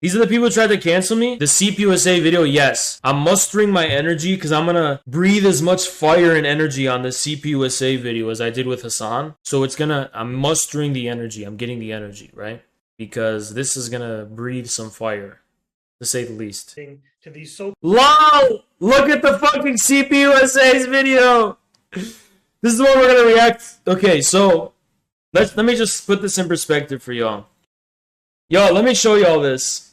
These are the people who tried to cancel me? The CPUSA video, yes. I'm mustering my energy because I'm gonna breathe as much fire and energy on the CPUSA video as I did with Hassan. So I'm mustering the energy. I'm getting the energy, right? Because this is gonna breathe some fire, to say the least. To these LOL! Look at the fucking CPUSA's video! This is what we're gonna react. Okay, so let me just put this in perspective for y'all. Yo, let me show y'all this.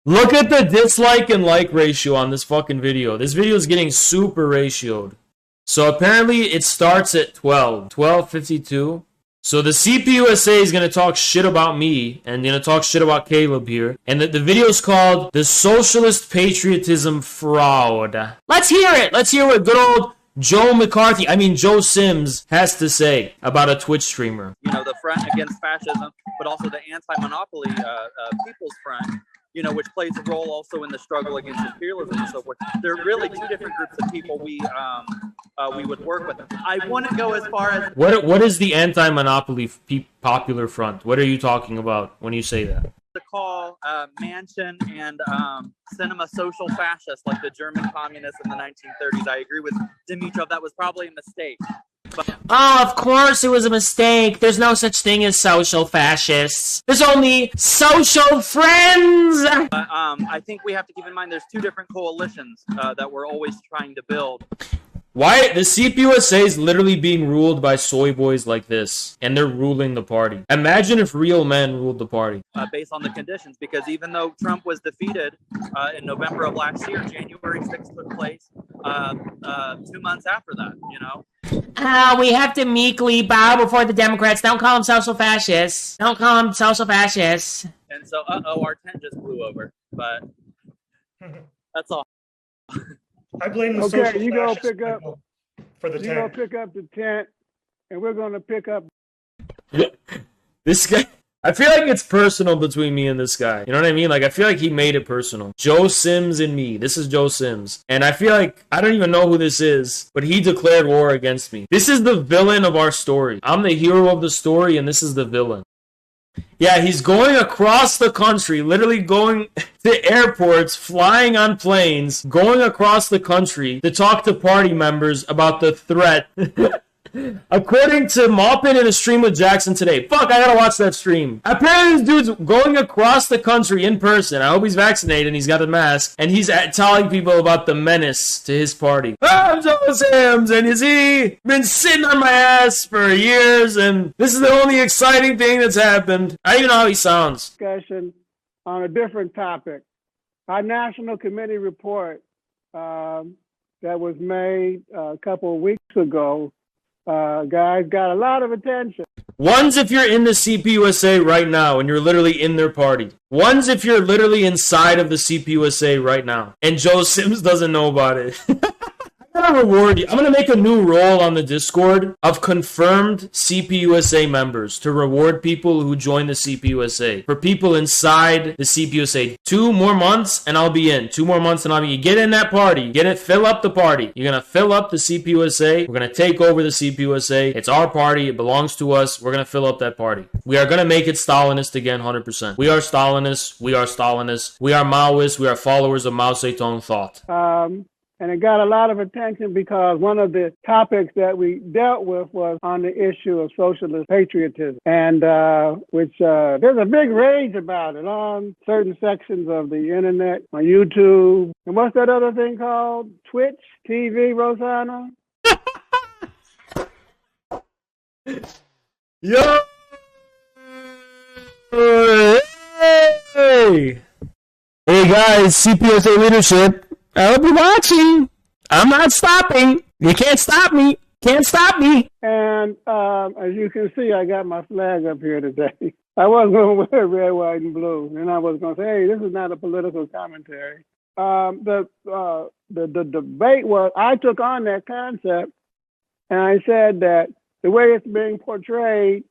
Look at the dislike and like ratio on this fucking video. This video is getting super ratioed. So apparently it starts at 12:52. So the CPUSA is going to talk shit about me and going to talk shit about Caleb here. And the video is called The Socialist Patriotism Fraud. Let's hear it. Let's hear what good old Joe Sims has to say about a Twitch streamer. You know, the front against fascism, but also the anti-monopoly People's Front, you know, which plays a role also in the struggle against imperialism and so forth. There are really two different groups of people we would work with. I wouldn't go as far as... What is the anti-monopoly Popular Front? What are you talking about when you say that? To call Manchin and Cinema social fascists like the German communists in the 1930s. I agree with Dimitrov. That was probably a mistake. Oh, of course it was a mistake. There's no such thing as social fascists. There's only social friends. I think we have to keep in mind there's two different coalitions that we're always trying to build. Why? The CPUSA is literally being ruled by soy boys like this, and they're ruling the party. Imagine if real men ruled the party. Based on the conditions, because even though Trump was defeated in November of last year, January 6th took place 2 months after that, you know? We have to meekly bow before the Democrats. Don't call them social fascists. Don't call them social fascists. And so, our tent just blew over, but that's all. I blame the social you go pick up for the tent. You go pick up the tent, and we're going to pick up. This guy, I feel like it's personal between me and this guy. You know what I mean? Like, I feel like he made it personal. Joe Sims and me. This is Joe Sims. And I feel like, I don't even know who this is, but he declared war against me. This is the villain of our story. I'm the hero of the story, and this is the villain. Yeah, he's going across the country, literally going to airports, flying on planes, going across the country to talk to party members about the threat. According to Maupin in a stream with Jackson today. Fuck, I gotta watch that stream. Apparently this dude's going across the country in person. I hope he's vaccinated and he's got a mask. And he's telling people about the menace to his party. I'm Joe Sims, and you see, been sitting on my ass for years, and this is the only exciting thing that's happened. I don't even know how he sounds. Discussion on a different topic. Our National Committee report that was made a couple of weeks ago, guys, got a lot of attention. One's if you're in the CPUSA right now and you're literally in their party. One's if you're literally inside of the CPUSA right now and Joe Sims doesn't know about it. I'm gonna reward you. I'm gonna make a new role on the Discord of confirmed CPUSA members to reward people who join the CPUSA. For people inside the CPUSA, 2 more months and I'll be in. 2 more months and I'll be in. Get in that party. Get it. Fill up the party. You're gonna fill up the CPUSA. We're gonna take over the CPUSA. It's our party. It belongs to us. We're gonna fill up that party. We are gonna make it Stalinist again, 100%. We are Stalinists. We are Stalinists. We are Maoists. We are followers of Mao Zedong thought. And it got a lot of attention because one of the topics that we dealt with was on the issue of socialist patriotism, and which there's a big rage about it on certain sections of the internet, on YouTube, and what's that other thing called? Twitch TV, Rosanna? Yo! Hey! Hey guys, CPUSA leadership. I'll be watching. I'm not stopping. You can't stop me. Can't stop me. And as you can see, I got my flag up here today. I wasn't going to wear red, white, and blue. And I was going to say, hey, this is not a political commentary. The debate was, I took on that concept, and I said that the way it's being portrayed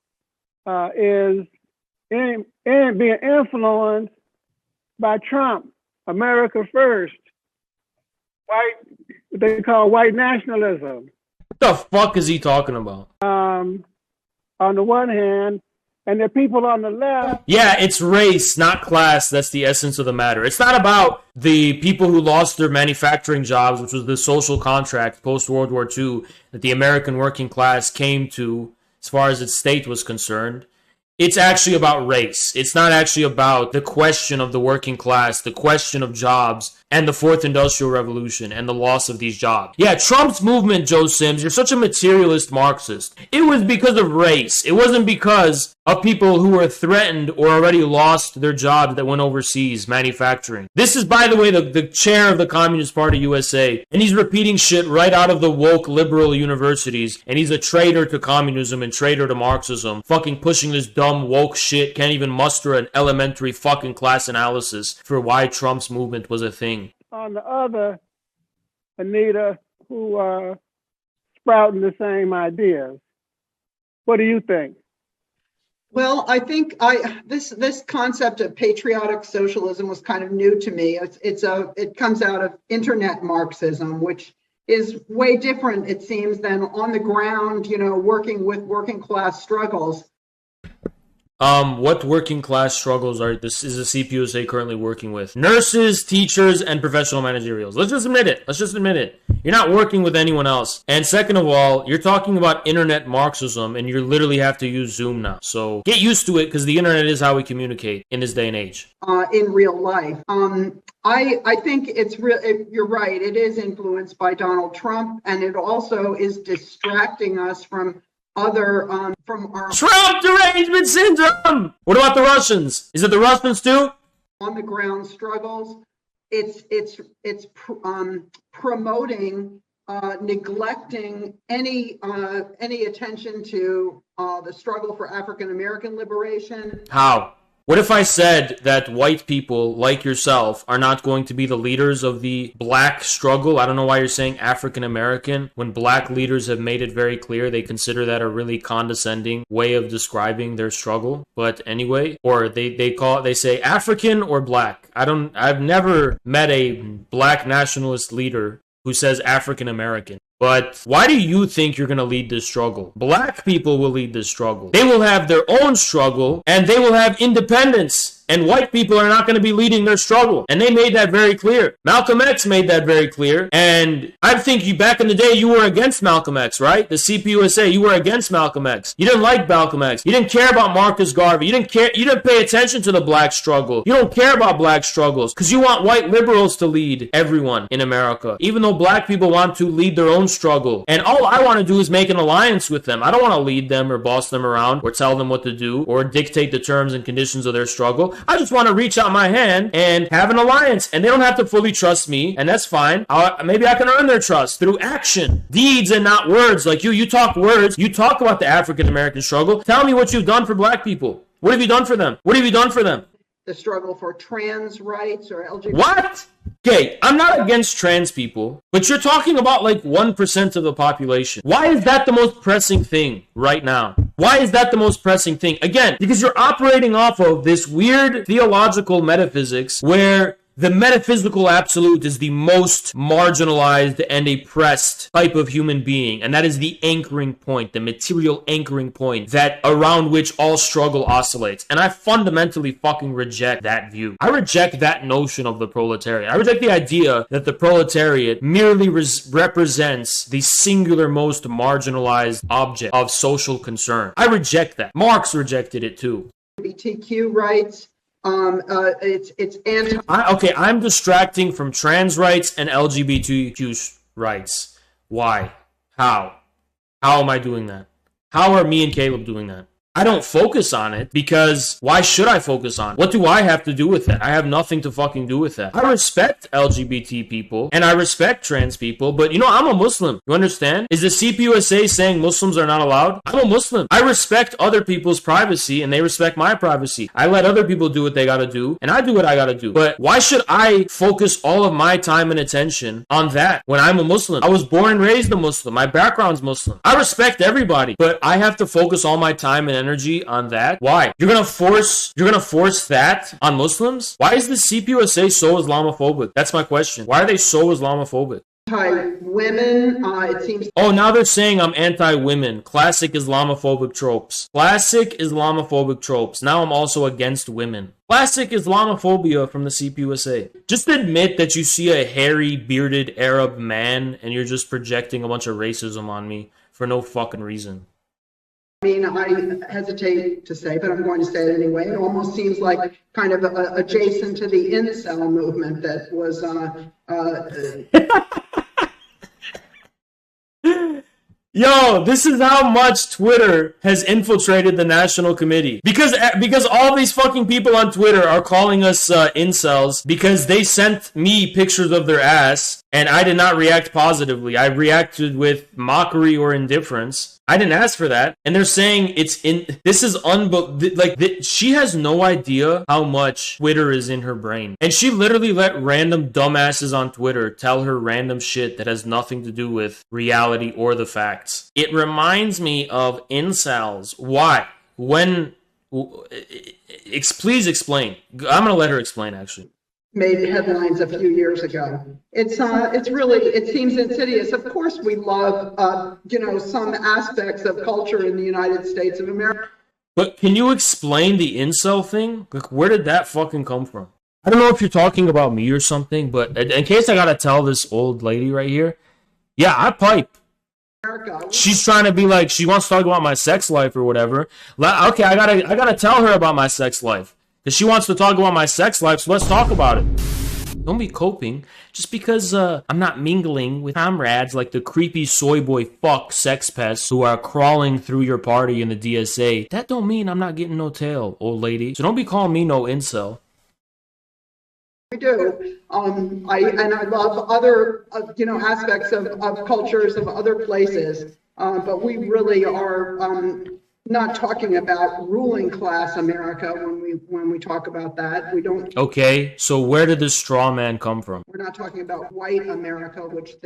is being influenced by Trump, America first. What they call white nationalism. What the fuck is he talking about? On the one hand, And the people on the left. Yeah, it's race, not class. That's the essence of the matter. It's not about the people who lost their manufacturing jobs, which was the social contract post-World War II that the American working class came to as far as its state was concerned. It's actually about race. It's not actually about the question of the working class, the question of jobs, and the fourth industrial revolution and the loss of these jobs. Yeah, Trump's movement, Joe Sims, you're such a materialist Marxist. It was because of race. It wasn't because of people who were threatened or already lost their jobs that went overseas manufacturing. This is, by the way, the chair of the Communist Party USA, and he's repeating shit right out of the woke liberal universities, and he's a traitor to communism and traitor to Marxism, fucking pushing this dumb woke shit, can't even muster an elementary fucking class analysis for why Trump's movement was a thing. On the other, Anita, who are sprouting the same ideas. What do you think? Well, I think this concept of patriotic socialism was kind of new to me. It comes out of internet Marxism, which is way different, it seems, than on the ground, working with working class struggles. What working class struggles is the CPUSA currently working with? Nurses, teachers, and professional managerials. Let's just admit it. You're not working with anyone else. And second of all, you're talking about internet Marxism, and you literally have to use Zoom now. So get used to it, because the internet is how we communicate in this day and age. In real life. I think you're right. It is influenced by Donald Trump, and it also is distracting us from from our Trump derangement syndrome. What about the Russians? Is it the Russians too? On the ground struggles. It's promoting neglecting any attention to the struggle for African American liberation. How? What if I said that white people like yourself are not going to be the leaders of the black struggle? I don't know why you're saying African American when black leaders have made it very clear they consider that a really condescending way of describing their struggle. But anyway, or they say African or black. I've never met a black nationalist leader who says African American. But why do you think you're going to lead this struggle? Black people will lead this struggle. They will have their own struggle, and they will have independence. And white people are not going to be leading their struggle. And they made that very clear. Malcolm X made that very clear. And I think back in the day, you were against Malcolm X, right? The CPUSA, you were against Malcolm X. You didn't like Malcolm X. You didn't care about Marcus Garvey. You didn't pay attention to the black struggle. You don't care about black struggles because you want white liberals to lead everyone in America, even though black people want to lead their own struggle. And all I want to do is make an alliance with them. I don't want to lead them or boss them around or tell them what to do or dictate the terms and conditions of their struggle. I just want to reach out my hand and have an alliance, and they don't have to fully trust me, and that's fine. Maybe I can earn their trust through action, deeds, and not words. Like you talk words, you talk about the African American struggle. Tell me what you've done for black people. What have you done for them? What have you done for them? The struggle for trans rights or LGBT. What? Okay, I'm not against trans people, but you're talking about like 1% of the population. Why is that the most pressing thing right now? Why is that the most pressing thing? Again, because you're operating off of this weird theological metaphysics where the metaphysical absolute is the most marginalized and oppressed type of human being, and that is the anchoring point, the material anchoring point that around which all struggle oscillates. And I fundamentally fucking reject that view. I reject that notion of the proletariat. I reject the idea that the proletariat merely represents the singular most marginalized object of social concern. I reject that. Marx rejected it too. LGBTQ rights. It's anti. I'm distracting from trans rights and LGBTQ rights. Why? How? How am I doing that? How are me and Caleb doing that? I don't focus on it because why should I focus on it? What do I have to do with that? I have nothing to fucking do with that. I respect LGBT people and I respect trans people, but I'm a Muslim. You understand? Is the CPUSA saying Muslims are not allowed? I'm a Muslim. I respect other people's privacy and they respect my privacy. I let other people do what they gotta do and I do what I gotta do. But why should I focus all of my time and attention on that when I'm a Muslim? I was born and raised a Muslim. My background's Muslim. I respect everybody, but I have to focus all my time and energy on that. Why? You're gonna force that on Muslims? Why is the CPUSA so Islamophobic? That's my question. Why are they so Islamophobic? anti-women. It seems. Oh, now they're saying I'm anti-women. Classic Islamophobic tropes. Classic Islamophobic tropes. Now I'm also against women. Classic Islamophobia from the CPUSA. Just admit that you see a hairy, bearded Arab man and you're just projecting a bunch of racism on me for no fucking reason. I mean, I hesitate to say, but I'm going to say it anyway. It almost seems like kind of adjacent to the incel movement that was. Yo, this is how much Twitter has infiltrated the National Committee. Because all these fucking people on Twitter are calling us incels because they sent me pictures of their ass and I did not react positively. I reacted with mockery or indifference. I didn't ask for that. And they're saying this is she has no idea how much Twitter is in her brain. And she literally let random dumbasses on Twitter tell her random shit that has nothing to do with reality or the facts. It reminds me of incels. Why? Please explain. I'm gonna let her explain, actually. Made headlines a few years ago. It's really, it seems insidious. Of course, we love, some aspects of culture in the United States of America. But can you explain the incel thing? Like, where did that fucking come from? I don't know if you're talking about me or something, but in case I gotta tell this old lady right here, yeah, I pipe. She's trying to be like, she wants to talk about my sex life or whatever. Okay, I gotta tell her about my sex life. Because she wants to talk about my sex life, so let's talk about it. Don't be coping. Just because I'm not mingling with comrades like the creepy soy boy fuck sex pests who are crawling through your party in the DSA, that don't mean I'm not getting no tail, old lady. So don't be calling me no incel. We do. I love other, aspects of cultures of other places, but we really are not talking about ruling class America when we talk about that. We don't. Okay, so where did this straw man come from? We're not talking about white America, which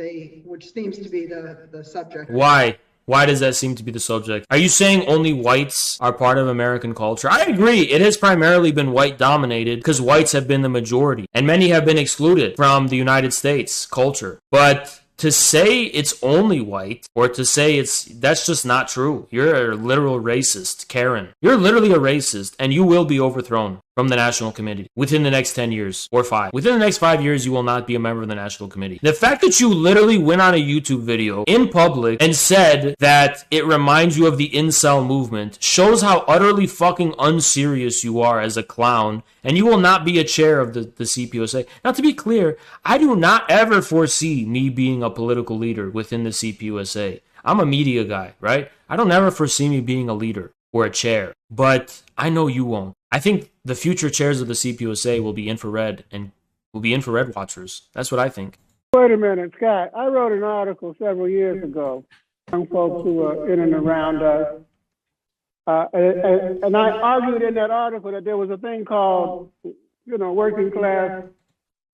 seems to be the subject. Why? Why does that seem to be the subject? Are you saying only whites are part of American culture? I agree. It has primarily been white dominated because whites have been the majority and many have been excluded from the United States culture. But to say it's only white, or to say that's just not true. You're a literal racist, Karen. You're literally a racist, and you will be overthrown from the National Committee within the next 10 years, or 5. Within the next 5 years, you will not be a member of the National Committee. The fact that you literally went on a YouTube video in public and said that it reminds you of the incel movement shows how utterly fucking unserious you are as a clown, and you will not be a chair of the CPUSA. Now, to be clear, I do not ever foresee me being a political leader within the CPUSA. I'm a media guy, right? I don't ever foresee me being a leader or a chair, but I know you won't. I think the future chairs of the CPUSA will be infrared and will be infrared watchers. That's what I think. Wait a minute, Scott. I wrote an article several years ago, young folks who were in and around us. And I argued in that article that there was a thing called, working class,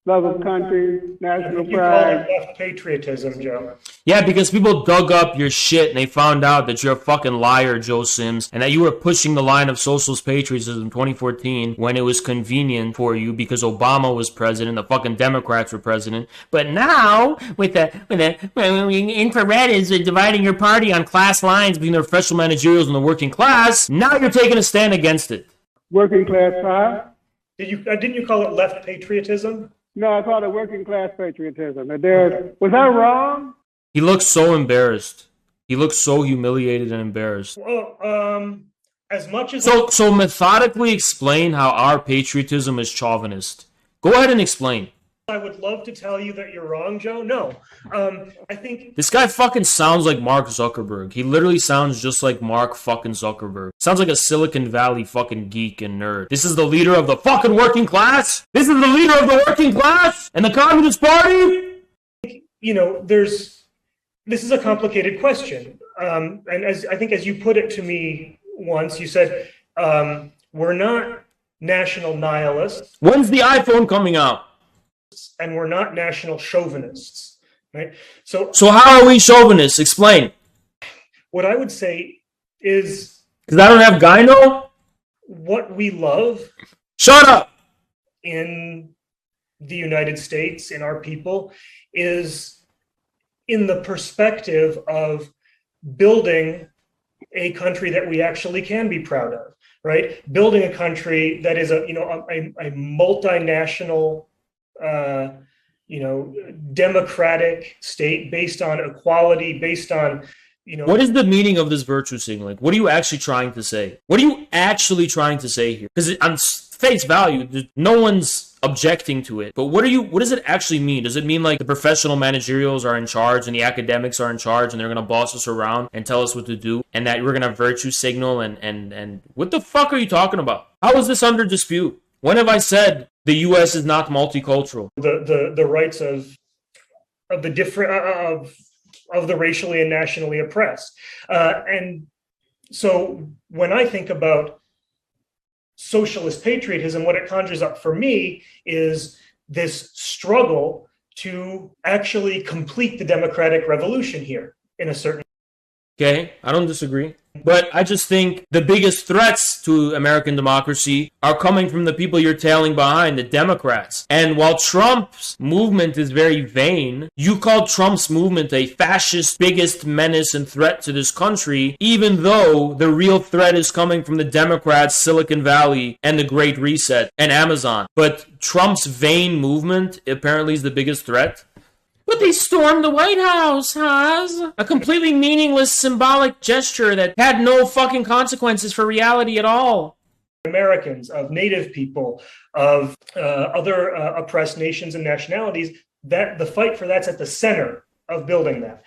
love of country, national You call pride. it left patriotism, Joe. Yeah, because people dug up your shit and they found out that you're a fucking liar, Joe Sims, and that you were pushing the line of socialist patriotism in 2014 when it was convenient for you because Obama was president, the fucking Democrats were president. But now, when infrared is dividing your party on class lines between the professional managerials and the working class, now you're taking a stand against it. Working class pride? Didn't you call it left patriotism? No, I call it working class patriotism. Was I wrong? He looks so embarrassed. He looks so humiliated and embarrassed. Well, as much as So methodically explain how our patriotism is chauvinist. Go ahead and explain. I would love to tell you that you're wrong, Joe. No, I think This guy fucking sounds like Mark Zuckerberg. He literally sounds just like Mark fucking Zuckerberg. Sounds like a Silicon Valley fucking geek and nerd. This is the leader of the fucking working class? This is the leader of the working class? And the Communist Party? this is a complicated question. And as you put it to me once, you said, we're not national nihilists. When's the iPhone coming out? And we're not national chauvinists, right? So how are we chauvinists? Explain. what I would say is Because I don't have gyno? what we love Shut up! in the United States, in our people, is in the perspective of building a country that we actually can be proud of, right? Building a country that is a multinational, democratic state based on equality, based on, What is the meaning of this virtue signaling? What are you actually trying to say? What are you actually trying to say here? Because on face value, no one's objecting to it. But what does it actually mean? Does it mean like the professional managerials are in charge and the academics are in charge and they're going to boss us around and tell us what to do and that we're going to virtue signal and what the fuck are you talking about? How is this under dispute? When have I said the U.S. is not multicultural? The rights of the different of the racially and nationally oppressed. And so when I think about socialist patriotism, what it conjures up for me is this struggle to actually complete the democratic revolution here in a certain. Okay, I don't disagree. But I just think the biggest threats to American democracy are coming from the people you're tailing behind, the Democrats. And while Trump's movement is very vain, you call Trump's movement a fascist, biggest menace and threat to this country, even though the real threat is coming from the Democrats, Silicon Valley, and the Great Reset, and Amazon. But Trump's vain movement apparently is the biggest threat. But they stormed the White House, Haas. A completely meaningless symbolic gesture that had no fucking consequences for reality at all. Americans, of Native people, of other oppressed nations and nationalities, that the fight for that's at the center of building that.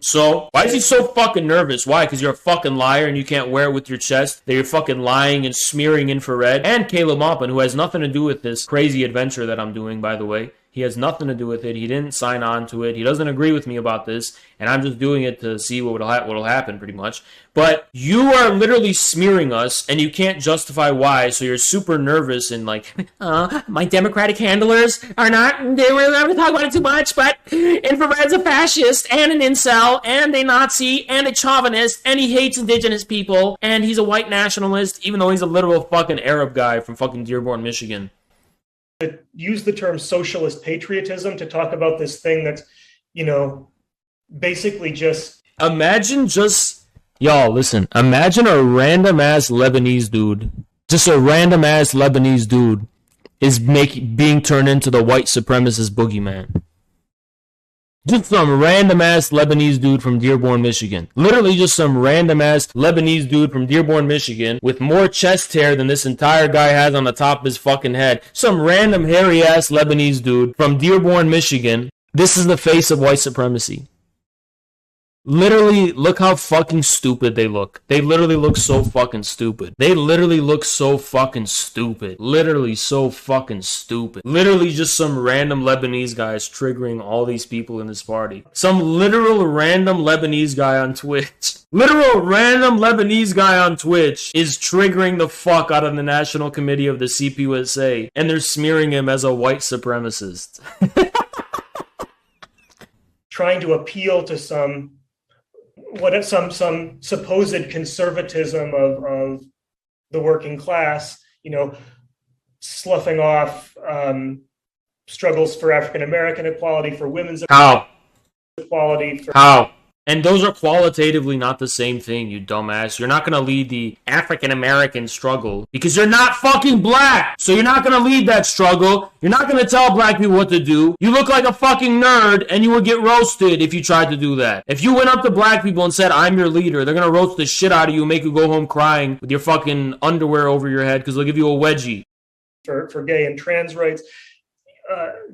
So why is he so fucking nervous? Why? Because you're a fucking liar and you can't wear it with your chest? That you're fucking lying and smearing infrared? And Caleb Maupin, who has nothing to do with this crazy adventure that I'm doing, by the way. He has nothing to do with it. He didn't sign on to it. He doesn't agree with me about this. And I'm just doing it to see what'll happen, pretty much. But you are literally smearing us, and you can't justify why. So you're super nervous and like, my Democratic handlers are not, they were not going to talk about it too much, but infrared's a fascist, and an incel, and a Nazi, and a chauvinist, and he hates indigenous people, and he's a white nationalist, even though he's a literal fucking Arab guy from fucking Dearborn, Michigan. Use the term socialist patriotism to talk about this thing that's, basically just... Imagine y'all, listen, imagine a random-ass Lebanese dude, just a random-ass Lebanese dude is being turned into the white supremacist boogeyman. Just some random-ass Lebanese dude from Dearborn, Michigan. Literally just some random-ass Lebanese dude from Dearborn, Michigan with more chest hair than this entire guy has on the top of his fucking head. Some random hairy-ass Lebanese dude from Dearborn, Michigan. This is the face of white supremacy. Literally, look how fucking stupid they look. They literally look so fucking stupid. Literally so fucking stupid. Literally just some random Lebanese guys triggering all these people in this party. Some literal random Lebanese guy on Twitch. Literal random Lebanese guy on Twitch is triggering the fuck out of the National Committee of the CPUSA. And they're smearing him as a white supremacist. Trying to appeal to some supposed conservatism of the working class, sloughing off struggles for African American equality, for women's equality. How? And those are qualitatively not the same thing, you dumbass. You're not going to lead the African-American struggle because you're not fucking black. So you're not going to lead that struggle. You're not going to tell black people what to do. You look like a fucking nerd and you would get roasted if you tried to do that. If you went up to black people and said, I'm your leader, they're going to roast the shit out of you and make you go home crying with your fucking underwear over your head because they'll give you a wedgie. For gay and trans rights,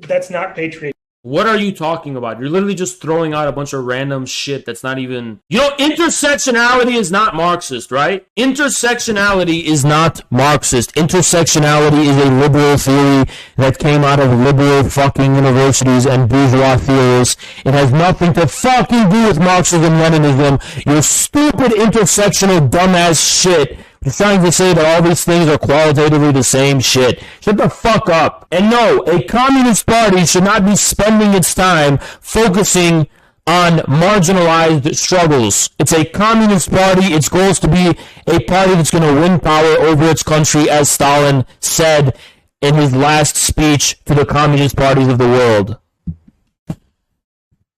that's not patriotism. What are you talking about? You're literally just throwing out a bunch of random shit that's not even... intersectionality is not Marxist, right? Intersectionality is not Marxist. Intersectionality is a liberal theory that came out of liberal fucking universities and bourgeois theorists. It has nothing to fucking do with Marxism-Leninism. Your stupid intersectional dumbass shit. You're trying to say that all these things are qualitatively the same shit. Shut the fuck up. And no, a communist party should not be spending its time focusing on marginalized struggles. It's a communist party. Its goal is to be a party that's going to win power over its country, as Stalin said in his last speech to the communist parties of the world.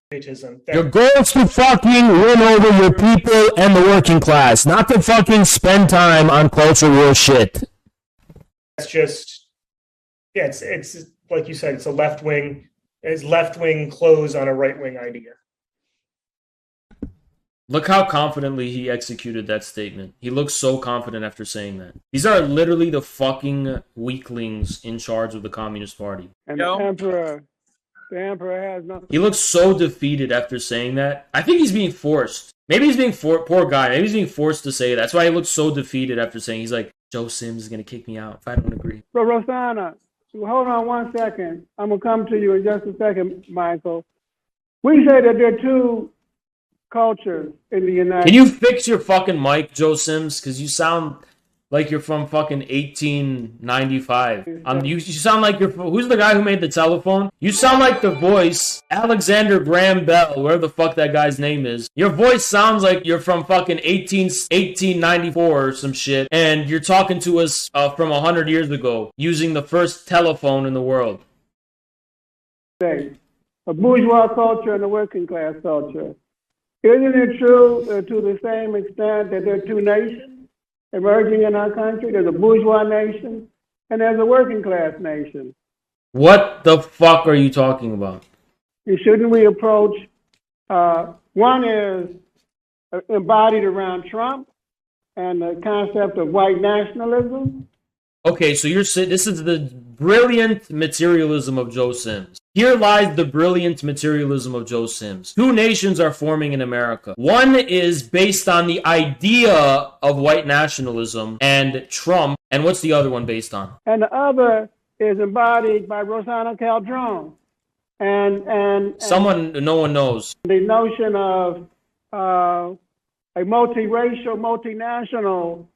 patriotism. Your goal is to fucking win over your people and the working class, not to fucking spend time on culture war shit. That's just, yeah, it's like you said, it's a left wing close on a right wing idea. Look how confidently he executed that statement. He looks so confident after saying that. These are literally the fucking weaklings in charge of the Communist Party. And the emperor has nothing. He looks so defeated after saying that. I think he's being forced. Maybe he's being poor guy. Maybe he's being forced to say that. That's why he looks so defeated after saying. He's like, Joe Sims is gonna kick me out if I don't agree. So Rosanna, hold on 1 second. I'm gonna come to you in just a second, Michael. We say that there are two cultures in the United Can you fix your fucking mic, Joe Sims? Because you sound like you're from fucking 1895. You sound like you're. Who's the guy who made the telephone? You sound like the voice Alexander Graham Bell, where the fuck that guy's name is. Your voice sounds like you're from fucking 1894 or some shit, and you're talking to us from 100 years ago using the first telephone in the world. States, a bourgeois culture and a working class culture. Isn't it true to the same extent that there are two nations emerging in our country? There's a bourgeois nation and there's a working class nation. What the fuck are you talking about? And shouldn't we approach, one is embodied around Trump and the concept of white nationalism. Okay, so you're saying this is the brilliant materialism of Joe Sims. Here lies the brilliant materialism of Joe Sims. Two nations are forming in America. One is based on the idea of white nationalism and Trump. And what's the other one based on? And the other is embodied by Rosanna Calderon. And someone no one knows. The notion of a multiracial, multinational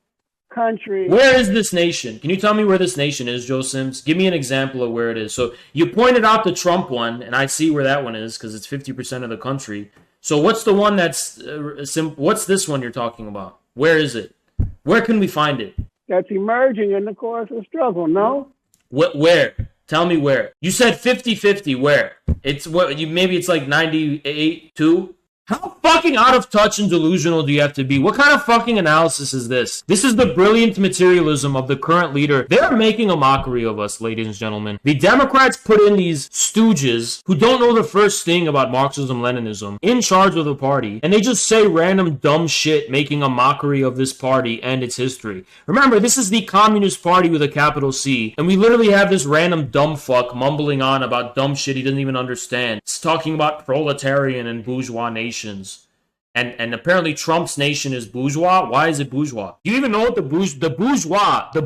country. Where is this nation? Can you tell me where this nation is, Joe Sims? Give me an example of where it is. So you pointed out the Trump one, and I see where that one is because it's 50% of the country. So what's the one that's what's this one you're talking about? Where is it? Where can we find it? That's emerging in the course of struggle, no? Where? Tell me where. You said 50-50. Where? It's what you maybe it's like 98-2. How fucking out of touch and delusional do you have to be? What kind of fucking analysis is this? This is the brilliant materialism of the current leader. They're making a mockery of us, ladies and gentlemen. The Democrats put in these stooges who don't know the first thing about Marxism-Leninism in charge of the party, and they just say random dumb shit making a mockery of this party and its history. Remember, this is the Communist Party with a capital C, and we literally have this random dumb fuck mumbling on about dumb shit he doesn't even understand. It's talking about proletarian and bourgeois nations. And apparently Trump's nation is bourgeois. Why is it bourgeois? Do you even know what the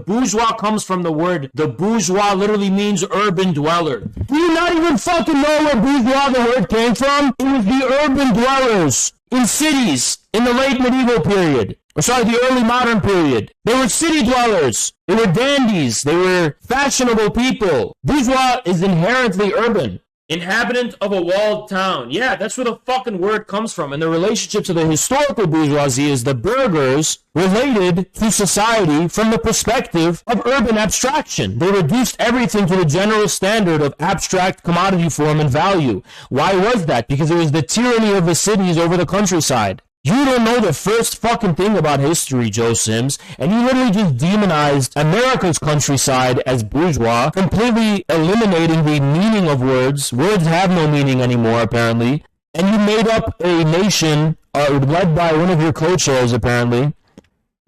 bourgeois comes from the word, the bourgeois literally means urban dweller. Do you not even fucking know where bourgeois the word came from? It was the urban dwellers in cities in the late medieval period. The early modern period. They were city dwellers. They were dandies. They were fashionable people. Bourgeois is inherently urban. Inhabitant of a walled town. Yeah, that's where the fucking word comes from. And the relationship to the historical bourgeoisie is the burghers related to society from the perspective of urban abstraction. They reduced everything to the general standard of abstract commodity form and value. Why was that? Because it was the tyranny of the cities over the countryside. You don't know the first fucking thing about history, Joe Sims, and you literally just demonized America's countryside as bourgeois, completely eliminating the meaning of words. Words have no meaning anymore, apparently. And you made up a nation led by one of your co-chairs, apparently,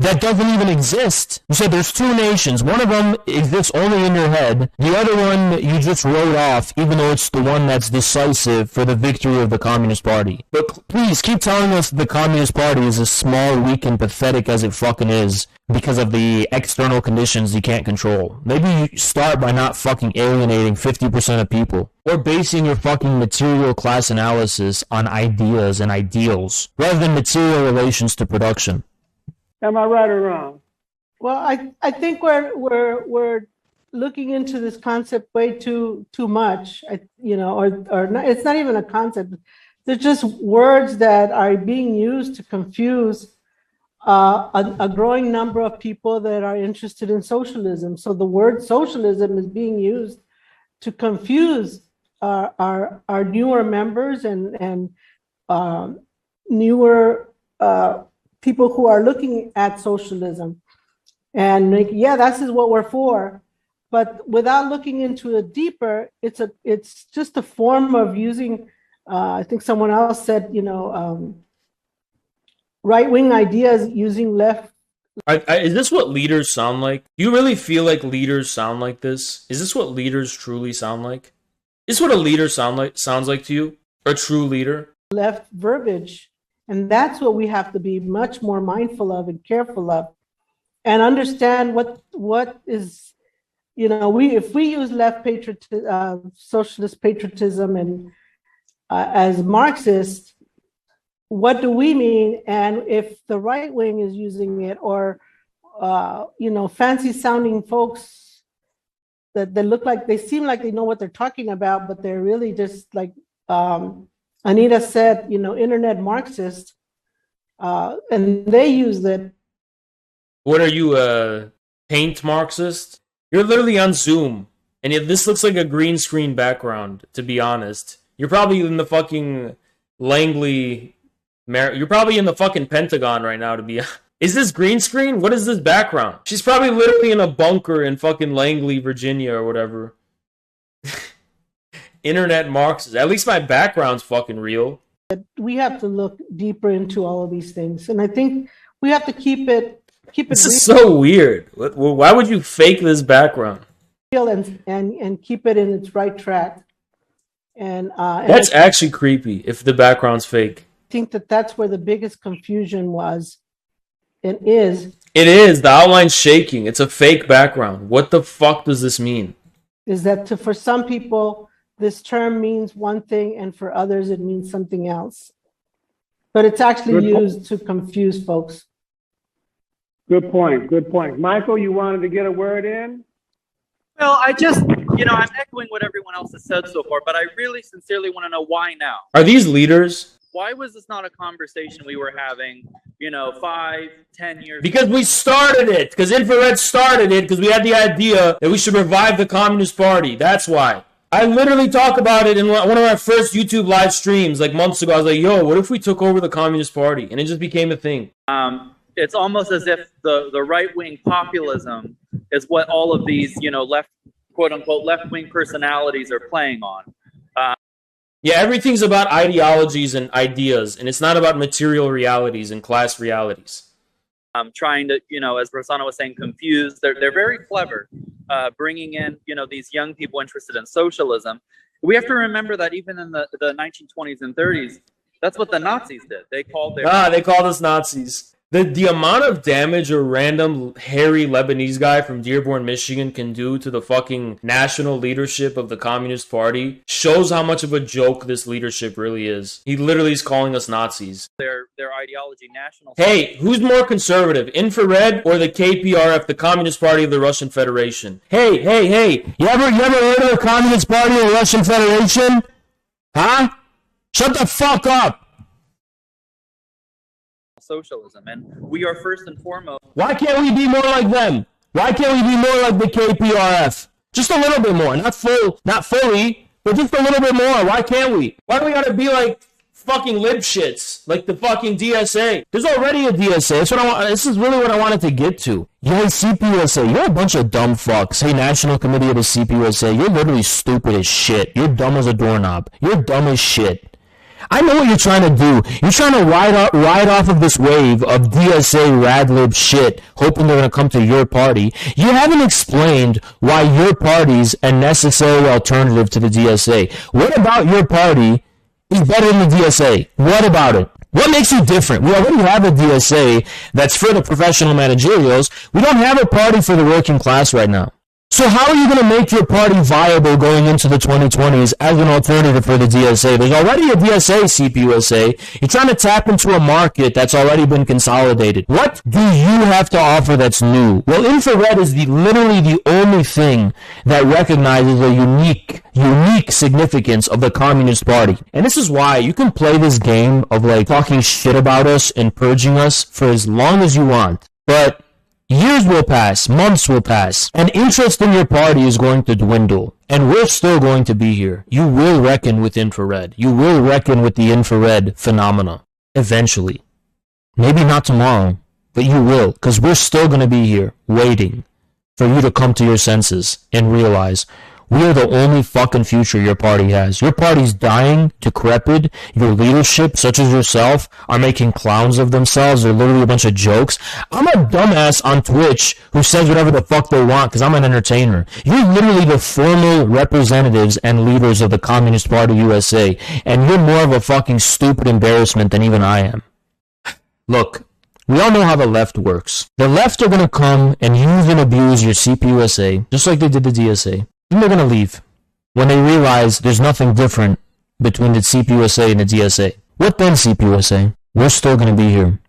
that doesn't even exist. You said there's two nations. One of them exists only in your head. The other one you just wrote off, even though it's the one that's decisive for the victory of the Communist Party. But please, keep telling us the Communist Party is as small, weak, and pathetic as it fucking is because of the external conditions you can't control. Maybe you start by not fucking alienating 50% of people. Or basing your fucking material class analysis on ideas and ideals, rather than material relations to production. Am I right or wrong? Well, I think we're looking into this concept way too much, or not, it's not even a concept. They're just words that are being used to confuse a growing number of people that are interested in socialism. So the word socialism is being used to confuse our newer members and newer people who are looking at socialism and like, yeah, this is what we're for. But without looking into it deeper, it's just a form of using, I think someone else said, right-wing ideas using left. Is this what leaders sound like? Do you really feel like leaders sound like this? Is this what leaders truly sound like? Is this what a leader sounds like to you? A true leader? Left verbiage. And that's what we have to be much more mindful of and careful of, and understand what is, if we use left socialist patriotism and as Marxist, what do we mean? And if the right wing is using it, or fancy sounding folks that they seem like they know what they're talking about, but they're really just like Anita said, internet Marxist, and they use it. What are you, a paint Marxist? You're literally on Zoom, and this looks like a green screen background, to be honest. You're probably in the fucking Langley... You're probably in the fucking Pentagon right now, to be... Is this green screen? What is this background? She's probably literally in a bunker in fucking Langley, Virginia, or whatever. Internet Marxist. At least my background's fucking real. We have to look deeper into all of these things, and I think we have to keep it. This is so weird. Why would you fake this background? And keep it in its right track. And that's actually creepy. If the background's fake. I think that's where the biggest confusion was, and is. It is. The outline's shaking. It's a fake background. What the fuck does this mean? Is that for some people, this term means one thing, and for others, it means something else. But it's actually used to confuse folks. Good point. Good point. Michael, you wanted to get a word in? Well, I just, I'm echoing what everyone else has said so far, but I really sincerely want to know why now. Are these leaders? Why was this not a conversation we were having, 5, 10 years ago? Because we started it. Because Infrared started it. Because we had the idea that we should revive the Communist Party. That's why. I literally talk about it in one of my first YouTube live streams, like months ago. I was like, yo, what if we took over the Communist Party? And it just became a thing. It's almost as if the right-wing populism is what all of these, quote-unquote, left-wing personalities are playing on. Yeah, everything's about ideologies and ideas, and it's not about material realities and class realities. Trying to, as Rosanna was saying, confuse. They're very clever, bringing in, these young people interested in socialism. We have to remember that even in the 1920s and 30s, that's what the Nazis did. They called us Nazis. The amount of damage a random hairy Lebanese guy from Dearborn, Michigan can do to the fucking national leadership of the Communist Party shows how much of a joke this leadership really is. He literally is calling us Nazis. Their ideology, national... Hey, who's more conservative, Infrared or the KPRF, the Communist Party of the Russian Federation? Hey! You ever heard of the Communist Party of the Russian Federation? Huh? Shut the fuck up! Socialism, and we are first and foremost. Why can't we be more like them? Why can't we be more like the KPRF? Just a little bit more, not fully, but just a little bit more. Why can't we? Why do we gotta be like fucking lib shits, like the fucking DSA? There's already a DSA. This is really what I wanted to get to. Yeah, CPUSA, you're a bunch of dumb fucks. Hey, National Committee of the CPUSA, you're literally stupid as shit. You're dumb as a doorknob. You're dumb as shit. I know what you're trying to do. You're trying to ride off of this wave of DSA radlib shit, hoping they're going to come to your party. You haven't explained why your party's a necessary alternative to the DSA. What about your party is better than the DSA? What about it? What makes you different? We already have a DSA that's for the professional managerials. We don't have a party for the working class right now. So how are you going to make your party viable going into the 2020s as an alternative for the DSA? There's already a DSA, CPUSA. You're trying to tap into a market that's already been consolidated. What do you have to offer that's new? Well, Infrared is literally the only thing that recognizes a unique significance of the Communist Party. And this is why you can play this game of like talking shit about us and purging us for as long as you want. But Years will pass, months will pass, and interest in your party is going to dwindle. And we're still going to be here. You will reckon with infrared. You will reckon with the infrared phenomena. Eventually. Maybe not tomorrow, but you will, because we're still going to be here, waiting for you to come to your senses and realize we are the only fucking future your party has. Your party's dying, decrepit. Your leadership, such as yourself, are making clowns of themselves. They're literally a bunch of jokes. I'm a dumbass on Twitch who says whatever the fuck they want because I'm an entertainer. You're literally the formal representatives and leaders of the Communist Party USA, and you're more of a fucking stupid embarrassment than even I am. Look, we all know how the left works. The left are going to come and use and abuse your CPUSA, just like they did the DSA. And they're going to leave when they realize there's nothing different between the CPUSA and the DSA. What then, CPUSA? We're still going to be here.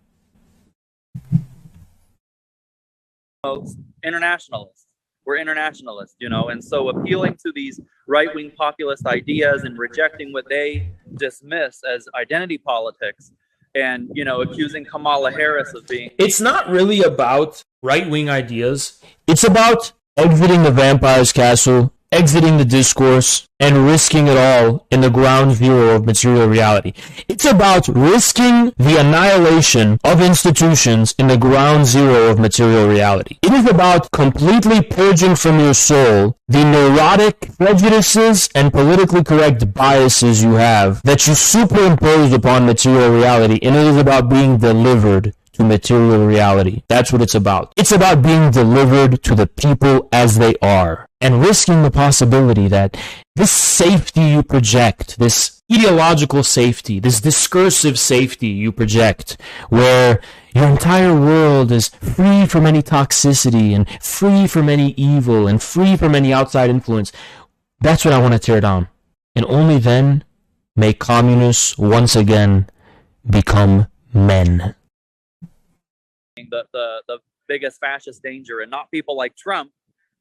Internationalists. We're internationalists, you know, and so appealing to these right-wing populist ideas and rejecting what they dismiss as identity politics and, you know, accusing Kamala Harris of being... It's not really about right-wing ideas. It's about exiting the vampire's castle, exiting the discourse, and risking it all in the ground zero of material reality. It's about risking the annihilation of institutions in the ground zero of material reality. It is about completely purging from your soul the neurotic prejudices and politically correct biases you have that you superimpose upon material reality, and it is about being delivered to material reality. That's what it's about. It's about being delivered to the people as they are, and risking the possibility that this safety you project, this ideological safety, this discursive safety you project, where your entire world is free from any toxicity and free from any evil and free from any outside influence, that's what I want to tear down. And only then may communists once again become men. The biggest fascist danger, and not people like Trump,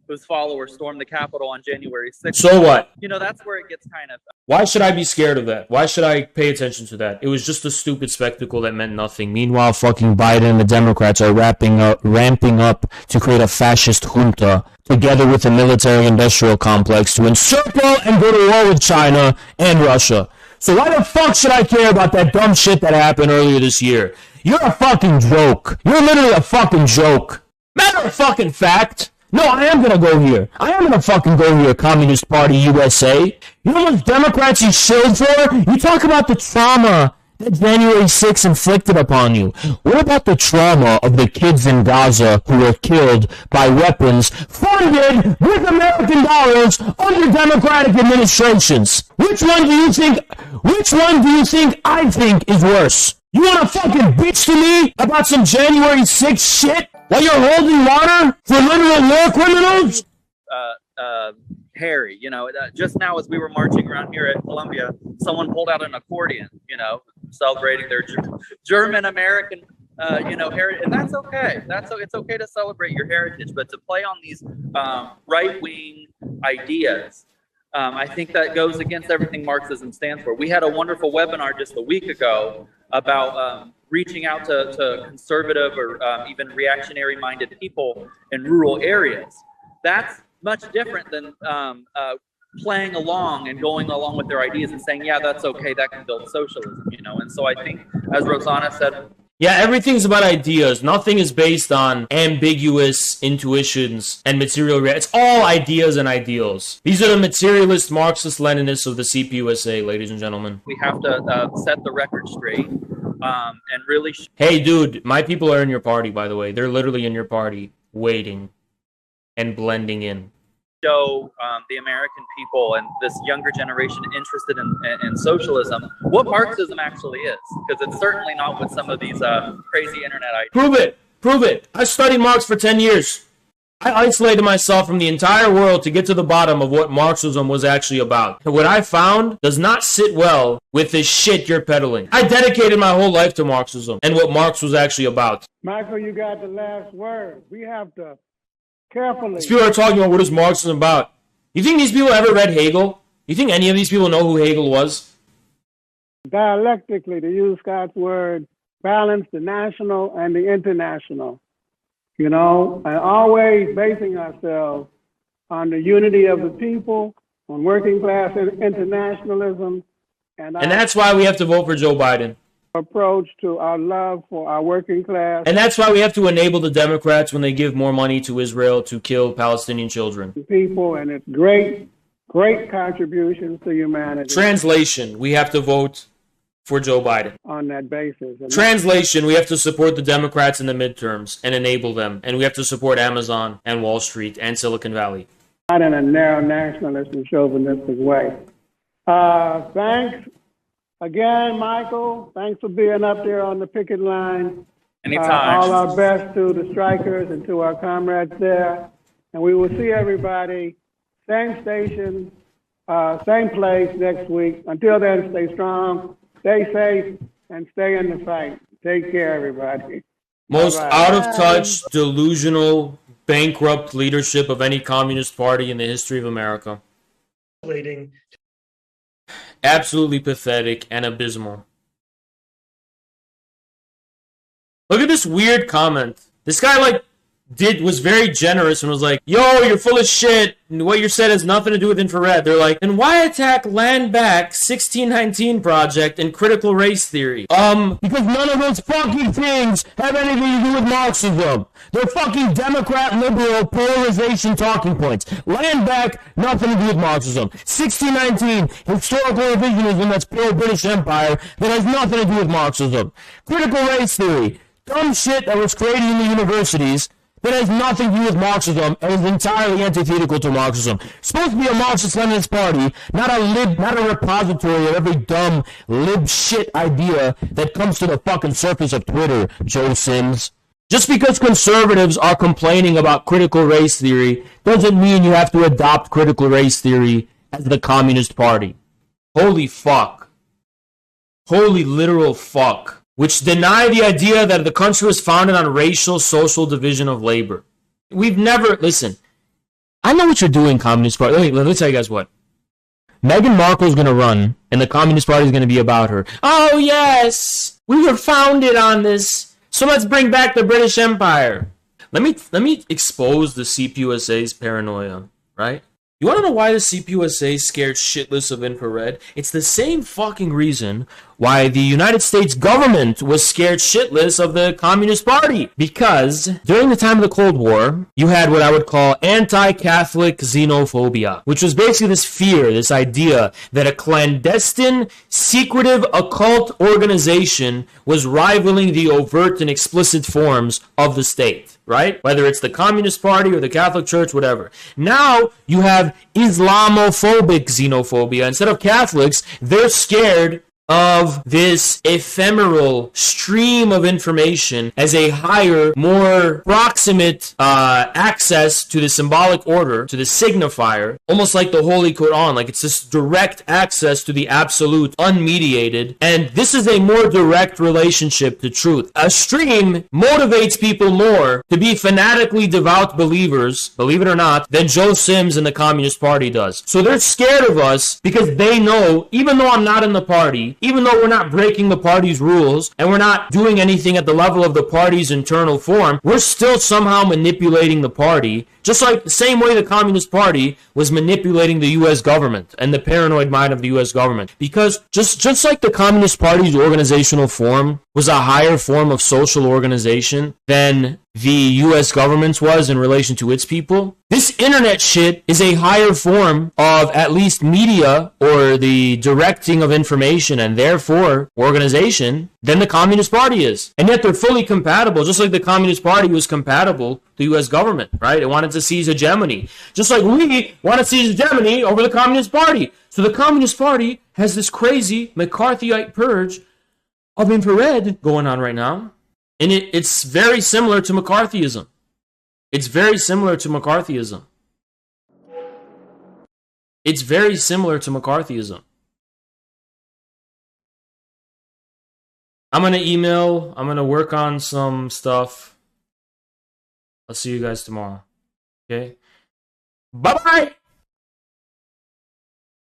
whose followers stormed the Capitol on January 6th. So what? You know, that's where it gets kind of... Why should I be scared of that? Why should I pay attention to that? It was just a stupid spectacle that meant nothing. Meanwhile, fucking Biden and the Democrats are ramping up to create a fascist junta together with the military-industrial complex to encircle and go to war with China and Russia. So why the fuck should I care about that dumb shit that happened earlier this year? You're a fucking joke. You're literally a fucking joke. Matter of fucking fact. No, I am gonna go here. I am gonna fucking go here, Communist Party USA. You know what Democrats you shield for? You talk about the trauma that January 6th inflicted upon you. What about the trauma of the kids in Gaza who were killed by weapons funded with American dollars under Democratic administrations? Which one do you think I think is worse? You want to fucking bitch to me about some January 6th shit while you're holding water for literal war criminals? Harry, you know, just now as we were marching around here at Columbia, someone pulled out an accordion, you know, celebrating their German-American, you know, heritage, and that's okay. It's okay to celebrate your heritage, but to play on these right-wing ideas, I think that goes against everything Marxism stands for. We had a wonderful webinar just a week ago about reaching out to conservative or even reactionary-minded people in rural areas. That's much different than playing along and going along with their ideas and saying, yeah, that's okay, that can build socialism, you know. And so I think, as Rosanna said, yeah, everything's about ideas. Nothing is based on ambiguous intuitions and material reality. It's all ideas and ideals. These are the materialist Marxist-Leninists of the CPUSA, ladies and gentlemen. We have to set the record straight and really... Hey, dude, my people are in your party, by the way. They're literally in your party, waiting and blending in. Show the American people and this younger generation interested in socialism what Marxism actually is, because it's certainly not what some of these crazy internet ideas. Prove it. I studied Marx for 10 years. I isolated myself from the entire world to get to the bottom of what Marxism was actually about. And what I found does not sit well with this shit you're peddling. I dedicated my whole life to Marxism and what Marx was actually about. Michael, you got the last word. We have to carefully. These people are talking about what is Marxism about. You think these people ever read Hegel? You think any of these people know who Hegel was? Dialectically, to use Scott's word, balance the national and the international. and always basing ourselves on the unity of the people, on working class internationalism, and that's why we have to vote for Joe Biden. Approach to our love for our working class. And that's why we have to enable the Democrats when they give more money to Israel to kill Palestinian children. People, and it's great contributions to humanity. Translation, we have to vote for Joe Biden. On that basis. Translation, we have to support the Democrats in the midterms and enable them. And we have to support Amazon and Wall Street and Silicon Valley. Not in a narrow nationalist and chauvinistic way. Thanks again, Michael. Thanks for being up there on the picket line. Anytime. All our best to the strikers and to our comrades there. And we will see everybody, same station, same place next week. Until then, stay strong, stay safe, and stay in the fight. Take care, everybody. Most out-of-touch, delusional, bankrupt leadership of any communist party in the history of America. Absolutely pathetic and abysmal. Look at this weird comment. This guy was very generous and was like, yo, you're full of shit. And what you said has nothing to do with infrared. They're like, then why attack Land Back 1619 Project and critical race theory? Because none of those fucking things have anything to do with Marxism. They're fucking Democrat liberal polarization talking points. Land Back, nothing to do with Marxism. 1619, historical revisionism that's pro-British Empire that has nothing to do with Marxism. Critical race theory, dumb shit that was created in the universities that has nothing to do with Marxism and is entirely antithetical to Marxism. It's supposed to be a Marxist-Leninist party, not a repository of every dumb lib shit idea that comes to the fucking surface of Twitter, Joe Sims. Just because conservatives are complaining about critical race theory doesn't mean you have to adopt critical race theory as the Communist Party. Holy fuck. Holy literal fuck. Which deny the idea that the country was founded on racial, social division of labor. We've never, listen, I know what you're doing, Communist Party. Let me tell you guys what. Meghan Markle's going to run, and the Communist Party is going to be about her. Oh, yes, we were founded on this, so let's bring back the British Empire. Let me expose the CPUSA's paranoia, right? You want to know why the CPUSA is scared shitless of infrared? It's the same fucking reason why the United States government was scared shitless of the Communist Party. Because during the time of the Cold War, you had what I would call anti-Catholic xenophobia, which was basically this fear, this idea that a clandestine, secretive, occult organization was rivaling the overt and explicit forms of the state. Right? Whether it's the Communist Party or the Catholic Church, whatever. Now you have Islamophobic xenophobia. Instead of Catholics, they're scared of this ephemeral stream of information as a higher, more proximate access to the symbolic order, to the signifier, almost like the Holy Quran, like it's this direct access to the absolute, unmediated, and this is a more direct relationship to truth. A stream motivates people more to be fanatically devout believers, believe it or not, than Joe Sims and the Communist Party does. So they're scared of us because they know, even though I'm not in the party, even though we're not breaking the party's rules and we're not doing anything at the level of the party's internal form, we're still somehow manipulating the party, just like the same way the Communist Party was manipulating the U.S. government and the paranoid mind of the U.S. government. Because just like the Communist Party's organizational form was a higher form of social organization than the U.S. government's was in relation to its people, this internet shit is a higher form of at least media or the directing of information and therefore organization than the Communist Party is. And yet they're fully compatible, just like the Communist Party was compatible to the U.S. government, right? It wanted to seize hegemony. Just like we want to seize hegemony over the Communist Party. So the Communist Party has this crazy McCarthyite purge of infrared going on right now. And it's very similar to McCarthyism. It's very similar to McCarthyism. It's very similar to McCarthyism. I'm going to email. I'm going to work on some stuff. I'll see you guys tomorrow. Okay? Bye-bye!